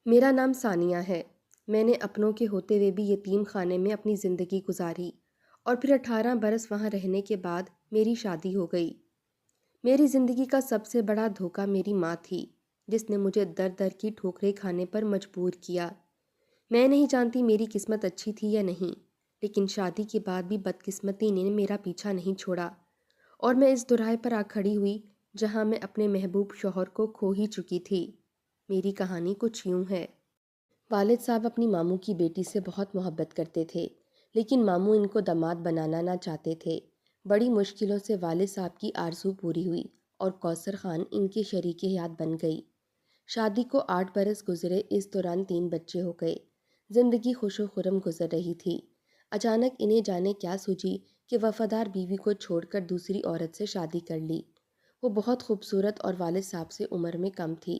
میرا نام ثانیہ ہے۔ میں نے اپنوں کے ہوتے ہوئے بھی یتیم خانے میں اپنی زندگی گزاری اور پھر 18 برس وہاں رہنے کے بعد میری شادی ہو گئی۔ میری زندگی کا سب سے بڑا دھوکہ میری ماں تھی، جس نے مجھے در در کی ٹھوکریں کھانے پر مجبور کیا۔ میں نہیں جانتی میری قسمت اچھی تھی یا نہیں، لیکن شادی کے بعد بھی بدقسمتی نے میرا پیچھا نہیں چھوڑا اور میں اس دراہے پر آ کھڑی ہوئی جہاں میں اپنے محبوب شوہر کو کھو ہی چکی تھی۔ میری کہانی کچھ یوں ہے۔ والد صاحب اپنی ماموں کی بیٹی سے بہت محبت کرتے تھے، لیکن ماموں ان کو داماد بنانا نہ چاہتے تھے۔ بڑی مشکلوں سے والد صاحب کی آرزو پوری ہوئی اور کوثر خان ان کی شریک حیات بن گئی۔ شادی کو 8 برس گزرے، اس دوران 3 بچے ہو گئے۔ زندگی خوش و خرم گزر رہی تھی۔ اچانک انہیں جانے کیا سوجی کہ وفادار بیوی کو چھوڑ کر دوسری عورت سے شادی کر لی۔ وہ بہت خوبصورت اور والد صاحب سے عمر میں کم تھی،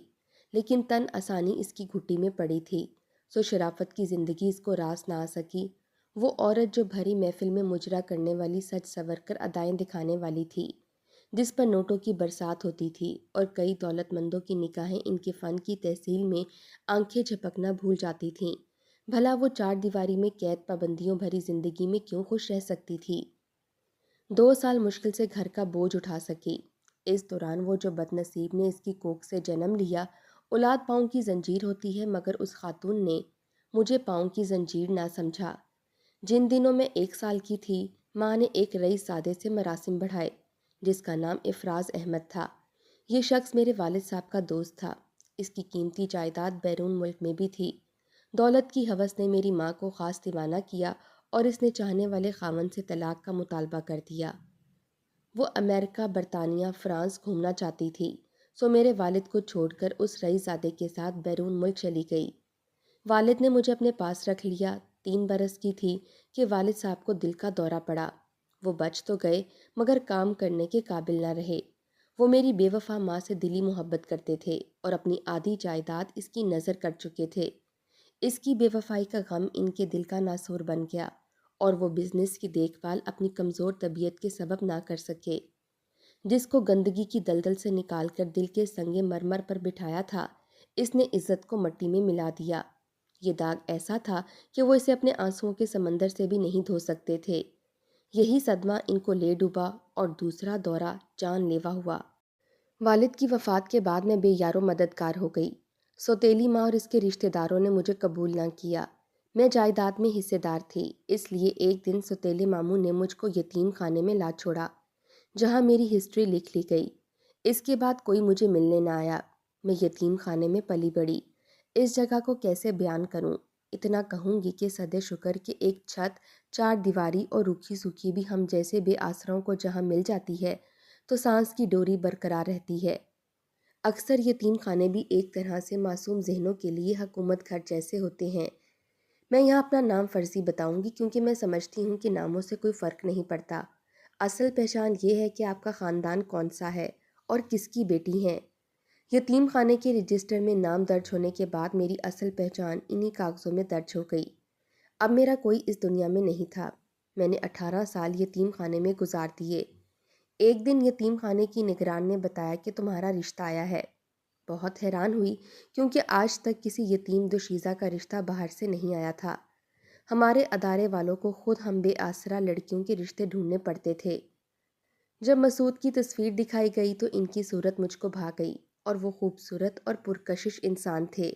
لیکن تن آسانی اس کی گھٹی میں پڑی تھی، سو شرافت کی زندگی اس کو راس نہ آ سکی۔ وہ عورت جو بھری محفل میں مجرا کرنے والی، سج سور کر ادائیں دکھانے والی تھی، جس پر نوٹوں کی برسات ہوتی تھی اور کئی دولت مندوں کی نگاہیں ان کے فن کی تحصیل میں آنکھیں جھپکنا بھول جاتی تھیں۔ بھلا وہ 4 دیواری میں قید پابندیوں بھری زندگی میں کیوں خوش رہ سکتی تھی؟ 2 سال مشکل سے گھر کا بوجھ اٹھا سکی۔ اس دوران وہ جو بد نصیب نے اس کی کوکھ سے جنم لیا، اولاد پاؤں کی زنجیر ہوتی ہے، مگر اس خاتون نے مجھے پاؤں کی زنجیر نہ سمجھا۔ جن دنوں میں 1 سال کی تھی، ماں نے ایک رئیس زادے سے مراسم بڑھائے، جس کا نام افراز احمد تھا۔ یہ شخص میرے والد صاحب کا دوست تھا۔ اس کی قیمتی جائیداد بیرون ملک میں بھی تھی۔ دولت کی ہوس نے میری ماں کو خاص دیوانہ کیا اور اس نے چاہنے والے خاوند سے طلاق کا مطالبہ کر دیا۔ وہ امریکہ، برطانیہ، فرانس گھومنا چاہتی تھی، سو میرے والد کو چھوڑ کر اس رئیس زادے کے ساتھ بیرون ملک چلی گئی۔ والد نے مجھے اپنے پاس رکھ لیا۔ 3 برس کی تھی کہ والد صاحب کو دل کا دورہ پڑا۔ وہ بچ تو گئے، مگر کام کرنے کے قابل نہ رہے۔ وہ میری بے وفا ماں سے دلی محبت کرتے تھے اور اپنی آدھی جائیداد اس کی نظر کر چکے تھے۔ اس کی بے وفائی کا غم ان کے دل کا ناسور بن گیا اور وہ بزنس کی دیکھ بھال اپنی کمزور طبیعت کے سبب نہ کر سکے۔ جس کو گندگی کی دلدل سے نکال کر دل کے سنگ مرمر پر بٹھایا تھا، اس نے عزت کو مٹی میں ملا دیا۔ یہ داغ ایسا تھا کہ وہ اسے اپنے آنسوؤں کے سمندر سے بھی نہیں دھو سکتے تھے۔ یہی صدمہ ان کو لے ڈوبا اور دوسرا دورہ جان لیوا ہوا۔ والد کی وفات کے بعد میں بے یار و مددگار ہو گئی۔ سوتیلی ماں اور اس کے رشتہ داروں نے مجھے قبول نہ کیا۔ میں جائیداد میں حصے دار تھی، اس لیے ایک دن سوتیلے ماموں نے مجھ کو یتیم خانے میں لا چھوڑا، جہاں میری ہسٹری لکھ لی گئی۔ اس کے بعد کوئی مجھے ملنے نہ آیا۔ میں یتیم خانے میں پلی بڑھی۔ اس جگہ کو کیسے بیان کروں؟ اتنا کہوں گی کہ صد شکر کہ ایک چھت، 4 دیواری اور روکھی سوکھی بھی ہم جیسے بے آسراؤں کو جہاں مل جاتی ہے تو سانس کی ڈوری برقرار رہتی ہے۔ اکثر یتیم خانے بھی ایک طرح سے معصوم ذہنوں کے لیے حکومت گھر جیسے ہوتے ہیں۔ میں یہاں اپنا نام فرضی بتاؤں گی کیونکہ میں سمجھتی ہوں کہ ناموں سے کوئی فرق نہیں پڑتا۔ اصل پہچان یہ ہے کہ آپ کا خاندان کون سا ہے اور کس کی بیٹی ہیں۔ یتیم خانے کے رجسٹر میں نام درج ہونے کے بعد میری اصل پہچان انہی کاغذوں میں درج ہو گئی۔ اب میرا کوئی اس دنیا میں نہیں تھا۔ میں نے 18 سال یتیم خانے میں گزار دیے۔ ایک دن یتیم خانے کی نگران نے بتایا کہ تمہارا رشتہ آیا ہے۔ بہت حیران ہوئی کیونکہ آج تک کسی یتیم دوشیزہ کا رشتہ باہر سے نہیں آیا تھا۔ ہمارے ادارے والوں کو خود ہم بے آسرا لڑکیوں کے رشتے ڈھونڈنے پڑتے تھے۔ جب مسعود کی تصویر دکھائی گئی تو ان کی صورت مجھ کو بھا گئی اور وہ خوبصورت اور پرکشش انسان تھے۔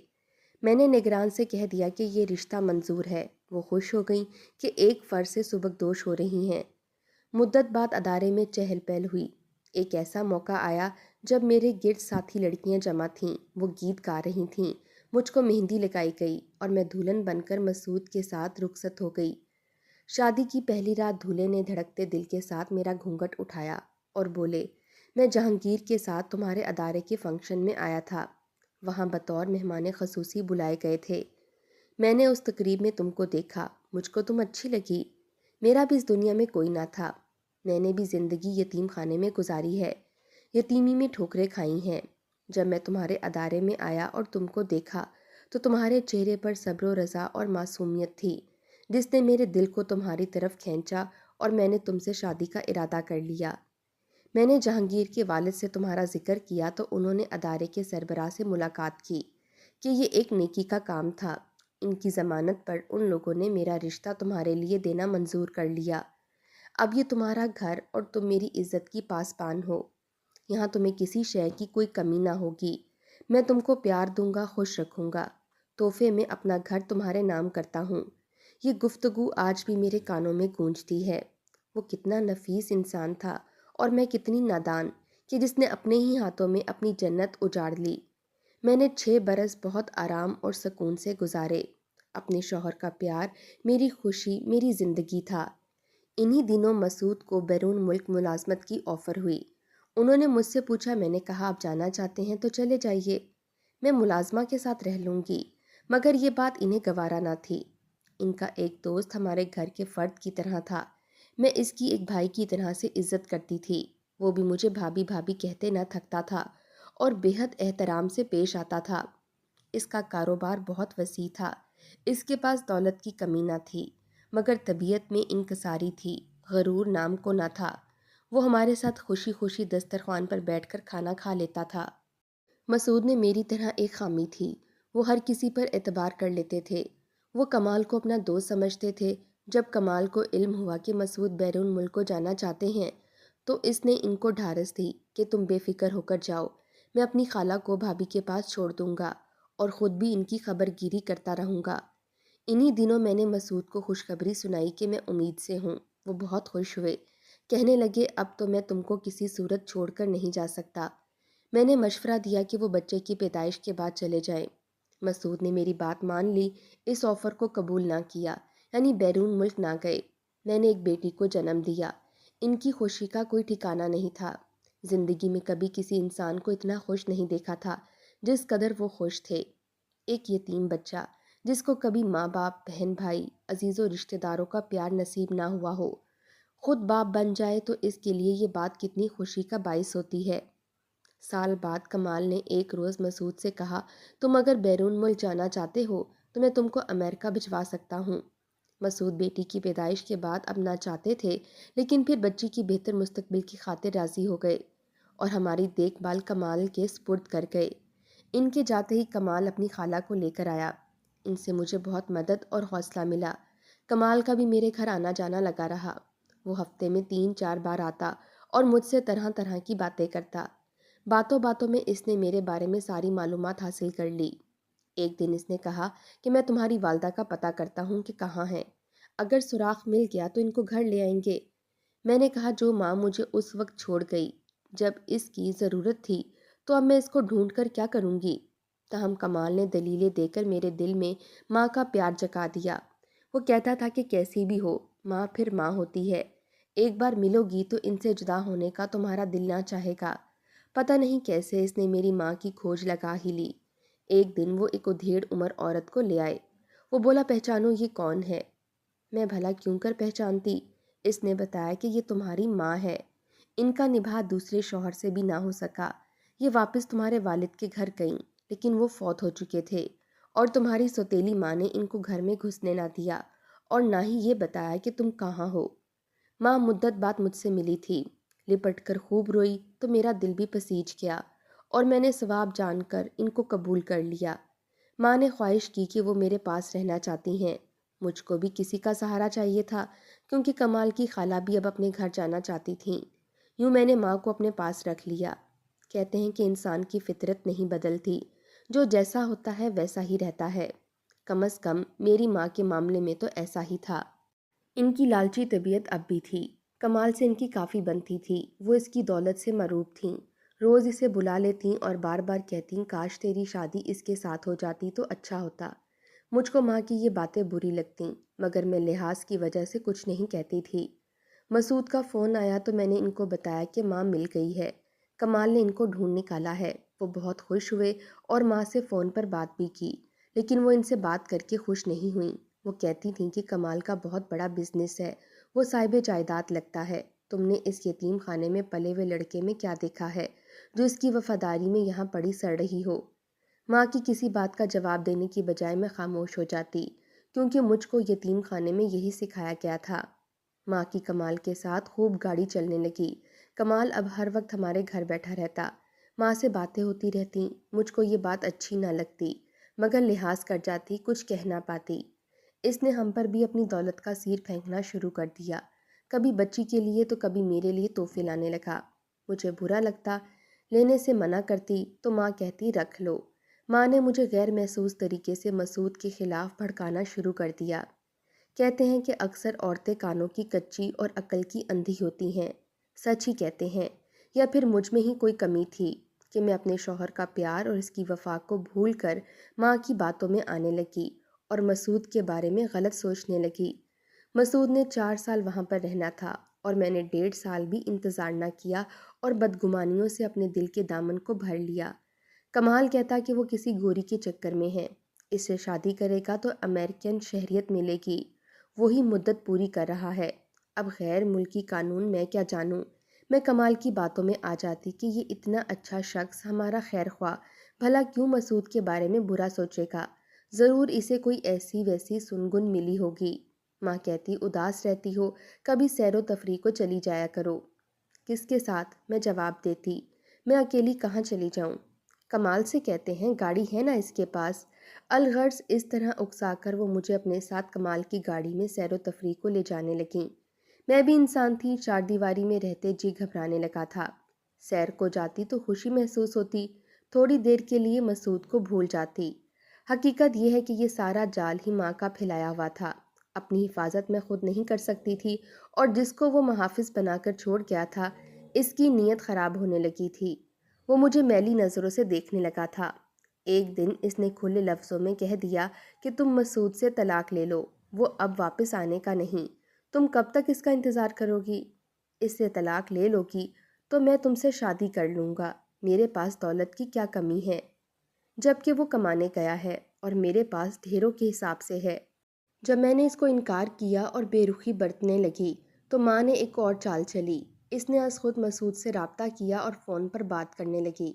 میں نے نگران سے کہہ دیا کہ یہ رشتہ منظور ہے۔ وہ خوش ہو گئیں کہ ایک فرد سے سبکدوش ہو رہی ہیں۔ مدت بعد ادارے میں چہل پہل ہوئی۔ ایک ایسا موقع آیا جب میرے گرد ساتھی لڑکیاں جمع تھیں، وہ گیت گا رہی تھیں، مجھ کو مہندی لگائی گئی اور میں دلہن بن کر مسعود کے ساتھ رخصت ہو گئی۔ شادی کی پہلی رات دولہے نے دھڑکتے دل کے ساتھ میرا گھونگھٹ اٹھایا اور بولے، میں جہانگیر کے ساتھ تمہارے ادارے کے فنکشن میں آیا تھا، وہاں بطور مہمان خصوصی بلائے گئے تھے۔ میں نے اس تقریب میں تم کو دیکھا، مجھ کو تم اچھی لگی۔ میرا بھی اس دنیا میں کوئی نہ تھا۔ میں نے بھی زندگی یتیم خانے میں گزاری ہے، یتیمی میں ٹھوکریں کھائی ہیں۔ جب میں تمہارے ادارے میں آیا اور تم کو دیکھا تو تمہارے چہرے پر صبر و رضا اور معصومیت تھی، جس نے میرے دل کو تمہاری طرف کھینچا اور میں نے تم سے شادی کا ارادہ کر لیا۔ میں نے جہانگیر کے والد سے تمہارا ذکر کیا تو انہوں نے ادارے کے سربراہ سے ملاقات کی کہ یہ ایک نیکی کا کام تھا۔ ان کی ضمانت پر ان لوگوں نے میرا رشتہ تمہارے لیے دینا منظور کر لیا۔ اب یہ تمہارا گھر اور تم میری عزت کی پاسبان ہو۔ یہاں تمہیں کسی شے کی کوئی کمی نہ ہوگی۔ میں تم کو پیار دوں گا، خوش رکھوں گا۔ تحفے میں اپنا گھر تمہارے نام کرتا ہوں۔ یہ گفتگو آج بھی میرے کانوں میں گونجتی ہے۔ وہ کتنا نفیس انسان تھا اور میں کتنی نادان کہ جس نے اپنے ہی ہاتھوں میں اپنی جنت اجاڑ لی۔ میں نے 6 برس بہت آرام اور سکون سے گزارے۔ اپنے شوہر کا پیار میری خوشی، میری زندگی تھا۔ انہی دنوں مسعود کو بیرون ملک ملازمت کی آفر ہوئی۔ انہوں نے مجھ سے پوچھا، میں نے کہا آپ جانا چاہتے ہیں تو چلے جائیے، میں ملازمہ کے ساتھ رہ لوں گی، مگر یہ بات انہیں گوارا نہ تھی۔ ان کا ایک دوست ہمارے گھر کے فرد کی طرح تھا۔ میں اس کی ایک بھائی کی طرح سے عزت کرتی تھی۔ وہ بھی مجھے بھابھی بھابھی کہتے نہ تھکتا تھا اور بے حد احترام سے پیش آتا تھا۔ اس کا کاروبار بہت وسیع تھا۔ اس کے پاس دولت کی کمی نہ تھی، مگر طبیعت میں انکساری تھی، غرور نام کو نہ تھا۔ وہ ہمارے ساتھ خوشی خوشی دسترخوان پر بیٹھ کر کھانا کھا لیتا تھا۔ مسعود نے میری طرح ایک خامی تھی، وہ ہر کسی پر اعتبار کر لیتے تھے۔ وہ کمال کو اپنا دوست سمجھتے تھے۔ جب کمال کو علم ہوا کہ مسعود بیرون ملک کو جانا چاہتے ہیں تو اس نے ان کو ڈھارس دی کہ تم بے فکر ہو کر جاؤ، میں اپنی خالہ کو بھابھی کے پاس چھوڑ دوں گا اور خود بھی ان کی خبر گیری کرتا رہوں گا۔ انہی دنوں میں نے مسعود کو خوشخبری سنائی کہ میں امید سے ہوں۔ وہ بہت خوش ہوئے، کہنے لگے اب تو میں تم کو کسی صورت چھوڑ کر نہیں جا سکتا۔ میں نے مشورہ دیا کہ وہ بچے کی پیدائش کے بعد چلے جائیں۔ مسعود نے میری بات مان لی، اس آفر کو قبول نہ کیا، یعنی بیرون ملک نہ گئے۔ میں نے ایک بیٹی کو جنم دیا۔ ان کی خوشی کا کوئی ٹھکانہ نہیں تھا۔ زندگی میں کبھی کسی انسان کو اتنا خوش نہیں دیکھا تھا جس قدر وہ خوش تھے۔ ایک یتیم بچہ جس کو کبھی ماں باپ، بہن بھائی، عزیز و رشتہ داروں کا پیار نصیب نہ ہوا ہو، خود باپ بن جائے تو اس کے لیے یہ بات کتنی خوشی کا باعث ہوتی ہے۔ سال بعد کمال نے ایک روز مسعود سے کہا، تم اگر بیرون ملک جانا چاہتے ہو تو میں تم کو امریکہ بھجوا سکتا ہوں۔ مسعود بیٹی کی پیدائش کے بعد اب نہ چاہتے تھے، لیکن پھر بچی کی بہتر مستقبل کی خاطر راضی ہو گئے اور ہماری دیکھ بھال کمال کے سپرد کر گئے۔ ان کے جاتے ہی کمال اپنی خالہ کو لے کر آیا۔ ان سے مجھے بہت مدد اور حوصلہ ملا۔ کمال کا بھی میرے گھر آنا جانا لگا رہا۔ وہ ہفتے میں 3-4 بار آتا اور مجھ سے طرح طرح کی باتیں کرتا۔ باتوں باتوں میں اس نے میرے بارے میں ساری معلومات حاصل کر لی۔ ایک دن اس نے کہا کہ میں تمہاری والدہ کا پتہ کرتا ہوں کہ کہاں ہیں، اگر سراغ مل گیا تو ان کو گھر لے آئیں گے۔ میں نے کہا جو ماں مجھے اس وقت چھوڑ گئی جب اس کی ضرورت تھی، تو اب میں اس کو ڈھونڈ کر کیا کروں گی؟ تاہم کمال نے دلیلیں دے کر میرے دل میں ماں کا پیار جگا دیا۔ وہ کہتا تھا کہ کیسی بھی ہو، ماں پھر ماں ہوتی ہے۔ ایک بار ملو گی تو ان سے جدا ہونے کا تمہارا دل نہ چاہے گا۔ پتہ نہیں کیسے اس نے میری ماں کی کھوج لگا ہی لی۔ ایک دن وہ ایک ادھیڑ عمر عورت کو لے آئے۔ وہ بولا، پہچانو یہ کون ہے؟ میں بھلا کیوں کر پہچانتی؟ اس نے بتایا کہ یہ تمہاری ماں ہے۔ ان کا نباہ دوسرے شوہر سے بھی نہ ہو سکا۔ یہ واپس تمہارے والد کے گھر گئیں، لیکن وہ فوت ہو چکے تھے اور تمہاری سوتیلی ماں نے ان کو گھر میں گھسنے نہ دیا اور نہ ہی یہ بتایا کہ تم کہاں ہو۔ ماں مدت بعد مجھ سے ملی تھی، لپٹ کر خوب روئی تو میرا دل بھی پسیج گیا اور میں نے ثواب جان کر ان کو قبول کر لیا۔ ماں نے خواہش کی کہ وہ میرے پاس رہنا چاہتی ہیں۔ مجھ کو بھی کسی کا سہارا چاہیے تھا، کیونکہ کمال کی خالہ بھی اب اپنے گھر جانا چاہتی تھیں۔ یوں میں نے ماں کو اپنے پاس رکھ لیا۔ کہتے ہیں کہ انسان کی فطرت نہیں بدلتی، جو جیسا ہوتا ہے ویسا ہی رہتا ہے۔ کم از کم میری ماں کے معاملے میں تو ایسا ہی تھا۔ ان کی لالچی طبیعت اب بھی تھی۔ کمال سے ان کی کافی بنتی تھی۔ وہ اس کی دولت سے مروب تھیں۔ روز اسے بلا لیتیں اور بار بار کہتیں کاش تیری شادی اس کے ساتھ ہو جاتی تو اچھا ہوتا۔ مجھ کو ماں کی یہ باتیں بری لگتیں، مگر میں لحاظ کی وجہ سے کچھ نہیں کہتی تھی۔ مسعود کا فون آیا تو میں نے ان کو بتایا کہ ماں مل گئی ہے، کمال نے ان کو ڈھونڈ نکالا ہے۔ وہ بہت خوش ہوئے اور ماں سے فون پر بات بھی کی، لیکن وہ ان سے بات کر کے خوش نہیں ہوئیں۔ وہ کہتی تھیں کہ کمال کا بہت بڑا بزنس ہے، وہ صاحب جائیداد لگتا ہے۔ تم نے اس یتیم خانے میں پلے ہوئے لڑکے میں کیا دیکھا ہے جو اس کی وفاداری میں یہاں پڑی سڑ رہی ہو؟ ماں کی کسی بات کا جواب دینے کی بجائے میں خاموش ہو جاتی، کیونکہ مجھ کو یتیم خانے میں یہی سکھایا گیا تھا۔ ماں کی کمال کے ساتھ خوب گاڑی چلنے لگی۔ کمال اب ہر وقت ہمارے گھر بیٹھا رہتا، ماں سے باتیں ہوتی رہتیں۔ مجھ کو یہ بات اچھی نہ لگتی، مگر لحاظ کر جاتی، کچھ کہہ نہ پاتی۔ اس نے ہم پر بھی اپنی دولت کا سیر پھینکنا شروع کر دیا، کبھی بچی کے لیے تو کبھی میرے لیے تحفے لانے لگا۔ مجھے برا لگتا، لینے سے منع کرتی تو ماں کہتی رکھ لو۔ ماں نے مجھے غیر محسوس طریقے سے مسعود کے خلاف بھڑکانا شروع کر دیا۔ کہتے ہیں کہ اکثر عورتیں کانوں کی کچی اور عقل کی اندھی ہوتی ہیں۔ سچ ہی کہتے ہیں، یا پھر مجھ میں ہی کوئی کمی تھی کہ میں اپنے شوہر کا پیار اور اس کی وفا کو بھول کر ماں کی باتوں میں آنے لگی اور مسعود کے بارے میں غلط سوچنے لگی۔ مسعود نے 4 سال وہاں پر رہنا تھا اور میں نے 1.5 سال بھی انتظار نہ کیا اور بدگمانیوں سے اپنے دل کے دامن کو بھر لیا۔ کمال کہتا کہ وہ کسی گوری کے چکر میں ہے، اس سے شادی کرے گا تو امریکن شہریت ملے گی، وہی مدت پوری کر رہا ہے۔ اب غیر ملکی قانون میں کیا جانوں۔ میں کمال کی باتوں میں آ جاتی کہ یہ اتنا اچھا شخص، ہمارا خیر خواہ، بھلا کیوں مسعود کے بارے میں برا سوچے گا؟ ضرور اسے کوئی ایسی ویسی سنگن ملی ہوگی۔ ماں کہتی اداس رہتی ہو، کبھی سیر و تفریح کو چلی جایا کرو۔ کس کے ساتھ؟ میں جواب دیتی، میں اکیلی کہاں چلی جاؤں؟ کمال سے کہتے ہیں گاڑی ہے نا اس کے پاس۔ الغرض اس طرح اکسا کر وہ مجھے اپنے ساتھ کمال کی گاڑی میں سیر و تفریح کو لے جانے لگیں۔ میں بھی انسان تھی، 4 دیواری میں رہتے جی گھبرانے لگا تھا۔ سیر کو جاتی تو خوشی محسوس ہوتی، تھوڑی دیر کے لیے مسعود کو بھول جاتی۔ حقیقت یہ ہے کہ یہ سارا جال ہی ماں کا پھیلایا ہوا تھا۔ اپنی حفاظت میں خود نہیں کر سکتی تھی اور جس کو وہ محافظ بنا کر چھوڑ گیا تھا، اس کی نیت خراب ہونے لگی تھی۔ وہ مجھے میلی نظروں سے دیکھنے لگا تھا۔ ایک دن اس نے کھلے لفظوں میں کہہ دیا کہ تم مسعود سے طلاق لے لو، وہ اب واپس آنے کا نہیں، تم کب تک اس کا انتظار کرو گی؟ اس سے طلاق لے لو گی تو میں تم سے شادی کر لوں گا، میرے پاس دولت کی کیا کمی ہے، جبکہ وہ کمانے گیا ہے اور میرے پاس ڈھیروں کے حساب سے ہے۔ جب میں نے اس کو انکار کیا اور بے رخی برتنے لگی تو ماں نے ایک اور چال چلی۔ اس نے از خود مسعود سے رابطہ کیا اور فون پر بات کرنے لگی۔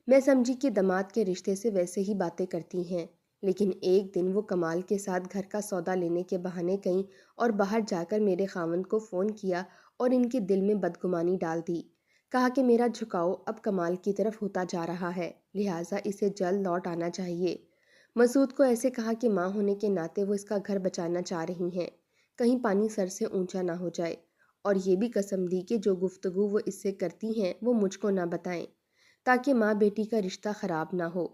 میں سمجھی کہ داماد کے رشتے سے ویسے ہی باتیں کرتی ہیں، لیکن ایک دن وہ کمال کے ساتھ گھر کا سودا لینے کے بہانے گئیں اور باہر جا کر میرے خاوند کو فون کیا اور ان کے دل میں بدگمانی ڈال دی۔ کہا کہ میرا جھکاؤ اب کمال کی طرف ہوتا جا رہا ہے، لہٰذا اسے جلد لوٹ آنا چاہیے۔ مسعود کو ایسے کہا کہ ماں ہونے کے ناطے وہ اس کا گھر بچانا چاہ رہی ہیں، کہیں پانی سر سے اونچا نہ ہو جائے، اور یہ بھی قسم دی کہ جو گفتگو وہ اس سے کرتی ہیں وہ مجھ کو نہ بتائیں، تاکہ ماں بیٹی کا رشتہ خراب نہ ہو۔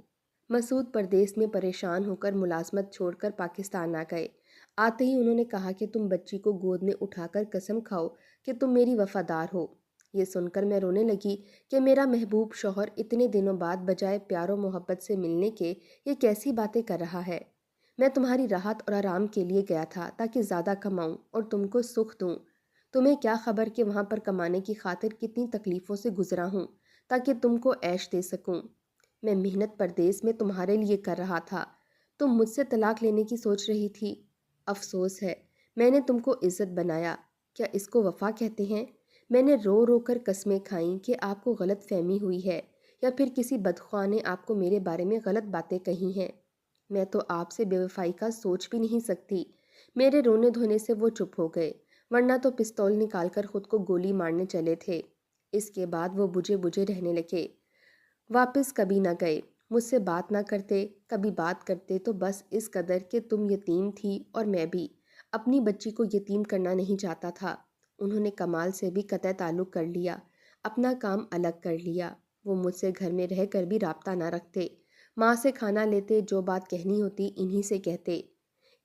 مسعود پردیس میں پریشان ہو کر ملازمت چھوڑ کر پاکستان آ گئے۔ آتے ہی انہوں نے کہا کہ تم بچی کو گود میں اٹھا کر قسم کھاؤ کہ تم میری وفادار ہو۔ یہ سن کر میں رونے لگی کہ میرا محبوب شوہر اتنے دنوں بعد بجائے پیار و محبت سے ملنے کے یہ کیسی باتیں کر رہا ہے۔ میں تمہاری راحت اور آرام کے لیے گیا تھا تاکہ زیادہ کماؤں اور تم کو سکھ دوں۔ تمہیں کیا خبر کہ وہاں پر کمانے کی خاطر کتنی تکلیفوں سے گزرا ہوں تاکہ تم کو عیش دے سکوں۔ میں محنت پردیس میں تمہارے لیے کر رہا تھا، تم مجھ سے طلاق لینے کی سوچ رہی تھی۔ افسوس ہے، میں نے تم کو عزت بنایا، کیا اس کو وفا کہتے ہیں؟ میں نے رو رو کر قسمیں کھائیں کہ آپ کو غلط فہمی ہوئی ہے یا پھر کسی بدخواہ نے آپ کو میرے بارے میں غلط باتیں کہی ہیں۔ میں تو آپ سے بے وفائی کا سوچ بھی نہیں سکتی۔ میرے رونے دھونے سے وہ چپ ہو گئے، ورنہ تو پستول نکال کر خود کو گولی مارنے چلے تھے۔ اس کے بعد وہ بجھے بجھے رہنے لگے، واپس کبھی نہ گئے، مجھ سے بات نہ کرتے، کبھی بات کرتے تو بس اس قدر کہ تم یتیم تھی اور میں بھی اپنی بچی کو یتیم کرنا نہیں چاہتا تھا۔ انہوں نے کمال سے بھی قطع تعلق کر لیا، اپنا کام الگ کر لیا۔ وہ مجھ سے گھر میں رہ کر بھی رابطہ نہ رکھتے، ماں سے کھانا لیتے، جو بات کہنی ہوتی انہی سے کہتے۔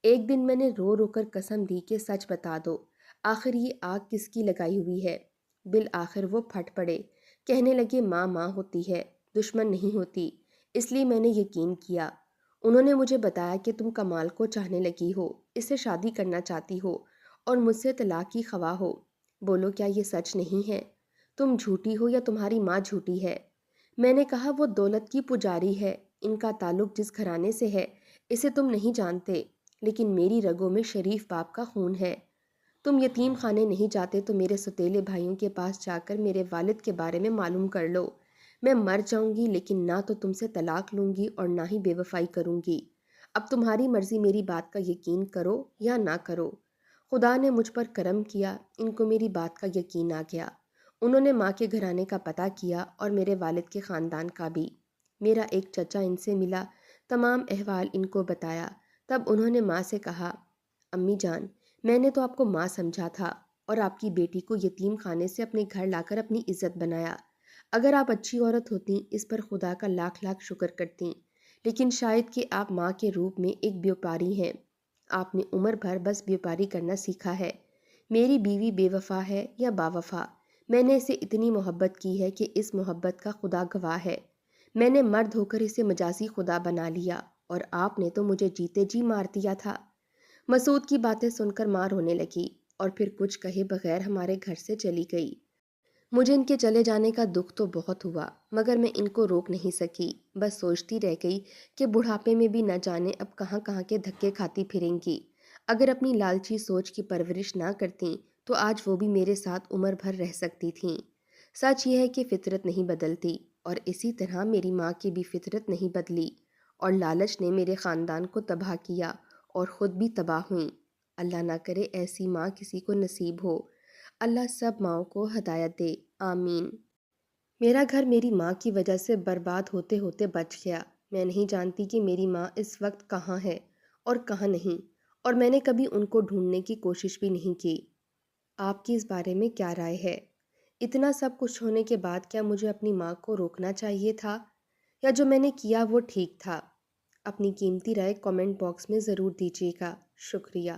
ایک دن میں نے رو رو کر قسم دی کہ سچ بتا دو، آخر یہ آگ کس کی لگائی ہوئی ہے؟ بالآخر وہ پھٹ پڑے، کہنے لگے ماں ماں ہوتی ہے، دشمن نہیں ہوتی، اس لیے میں نے یقین کیا۔ انہوں نے مجھے بتایا کہ تم کمال کو چاہنے لگی ہو، اس سے شادی کرنا چاہتی ہو اور مجھ سے طلاق کی خواہ ہو۔ بولو کیا یہ سچ نہیں ہے؟ تم جھوٹی ہو یا تمہاری ماں جھوٹی ہے؟ میں نے کہا وہ دولت کی پجاری ہے، ان کا تعلق جس گھرانے سے ہے اسے تم نہیں جانتے، لیکن میری رگوں میں شریف باپ کا خون ہے۔ تم یتیم خانے نہیں جاتے تو میرے سوتیلے بھائیوں کے پاس جا کر میرے والد کے بارے میں معلوم کر لو۔ میں مر جاؤں گی لیکن نہ تو تم سے طلاق لوں گی اور نہ ہی بے وفائی کروں گی۔ اب تمہاری مرضی، میری بات کا یقین کرو یا نہ کرو۔ خدا نے مجھ پر کرم کیا، ان کو میری بات کا یقین آ گیا۔ انہوں نے ماں کے گھرانے کا پتہ کیا اور میرے والد کے خاندان کا بھی۔ میرا ایک چچا ان سے ملا، تمام احوال ان کو بتایا۔ تب انہوں نے ماں سے کہا، امی جان، میں نے تو آپ کو ماں سمجھا تھا اور آپ کی بیٹی کو یتیم خانے سے اپنے گھر لا کر اپنی عزت بنایا۔ اگر آپ اچھی عورت ہوتیں اس پر خدا کا لاکھ لاکھ شکر کرتیں، لیکن شاید کہ آپ ماں کے روپ میں ایک بیوپاری ہیں۔ آپ نے عمر بھر بس بیوپاری کرنا سیکھا ہے۔ میری بیوی بے وفا ہے یا باوفا، میں نے اسے اتنی محبت کی ہے کہ اس محبت کا خدا گواہ ہے۔ میں نے مرد ہو کر اسے مجازی خدا بنا لیا اور آپ نے تو مجھے جیتے جی مار دیا تھا۔ مسعود کی باتیں سن کر ماں رونے لگی اور پھر کچھ کہے بغیر ہمارے گھر سے چلی گئی۔ مجھے ان کے چلے جانے کا دکھ تو بہت ہوا، مگر میں ان کو روک نہیں سکی۔ بس سوچتی رہ گئی کہ بڑھاپے میں بھی نہ جانے اب کہاں کہاں کے دھکے کھاتی پھریں گی۔ اگر اپنی لالچی سوچ کی پرورش نہ کرتیں تو آج وہ بھی میرے ساتھ عمر بھر رہ سکتی تھیں۔ سچ یہ ہے کہ فطرت نہیں بدلتی، اور اسی طرح میری ماں کی بھی فطرت نہیں بدلی، اور لالچ نے میرے خاندان کو تباہ کیا اور خود بھی تباہ ہوئیں۔ اللہ نہ کرے ایسی ماں کسی کو نصیب ہو۔ اللہ سب ماؤں کو ہدایت دے، آمین۔ میرا گھر میری ماں کی وجہ سے برباد ہوتے ہوتے بچ گیا۔ میں نہیں جانتی کہ میری ماں اس وقت کہاں ہے اور کہاں نہیں، اور میں نے کبھی ان کو ڈھونڈنے کی کوشش بھی نہیں کی۔ آپ کی اس بارے میں کیا رائے ہے؟ اتنا سب کچھ ہونے کے بعد کیا مجھے اپنی ماں کو روکنا چاہیے تھا، یا جو میں نے کیا وہ ٹھیک تھا؟ اپنی قیمتی رائے کامنٹ باکس میں ضرور دیجیے گا۔ شکریہ۔